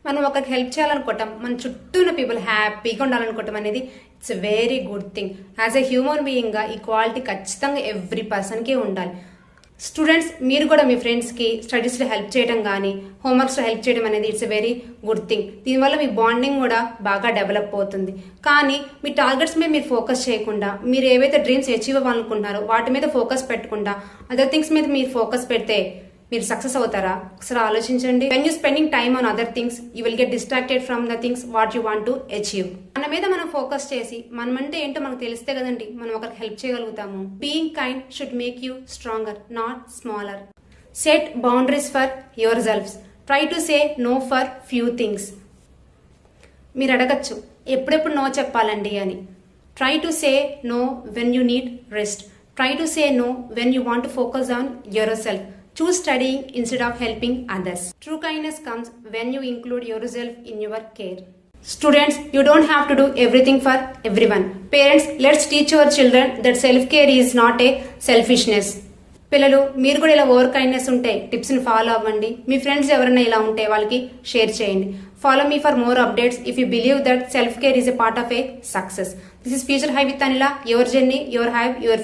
మనం ఒకరికి హెల్ప్ చేయాలనుకోవటం, మన చుట్టూ ఉన్న పీపుల్ హ్యాపీగా ఉండాలనుకోవటం అనేది it's very good thing. As a human బీయింగ్గా ఈ క్వాలిటీ ఖచ్చితంగా ఎవ్రీ పర్సన్కి ఉండాలి. స్టూడెంట్స్, మీరు కూడా మీ ఫ్రెండ్స్కి స్టడీస్లో హెల్ప్ చేయడం కానీ హోంవర్క్స్లో హెల్ప్ చేయడం అనేది ఇట్స్ వెరీ గుడ్ థింగ్. దీనివల్ల మీ బాండింగ్ కూడా బాగా డెవలప్ అవుతుంది. కానీ మీ టార్గెట్స్ మీద మీరు ఫోకస్ చేయకుండా, మీరు ఏవైతే డ్రీమ్స్ అచీవ్ అవ్వాలనుకుంటున్నారో వాటి మీద ఫోకస్ పెట్టకుండా అదర్ థింగ్స్ మీద మీరు ఫోకస్ పెడితే మీరు సక్సెస్ అవుతారా? ఒకసారి ఆలోచించండి. When you spending time on other things you will get distracted from the things what you want to achieve. మన మీద మనం ఫోకస్ చేసి మనమంటే ఏంటో మనకు తెలిస్తే కదండి మనం ఒకరికి హెల్ప్ చేయగలుగుతాము. Being kind should make you stronger, not smaller. Set boundaries for your selfs. Try to say no for few things. మీరు అడగచ్చు, ఎప్పుడెప్పుడు నో చెప్పాలండి అని. Try to say no when you need rest. Try to say no when you want to focus on yourself. Choose studying instead of helping others. True kindness comes when you include yourself in your care. Students, you don't have to do everything for everyone. Parents, let's teach our children that self-care is not a selfishness. పిల్లలు, మీరు కూడా ఇలా over kindness ఉంటే టిప్స్ని follow అవ్వండి. మీ friends ఎవరైనా ఇలా ఉంటే వాళ్ళకి షేర్ చేయండి. Follow me for more updates if you believe that self-care is a part of a success. This is Future High with Anila, your journey, your hive, your future.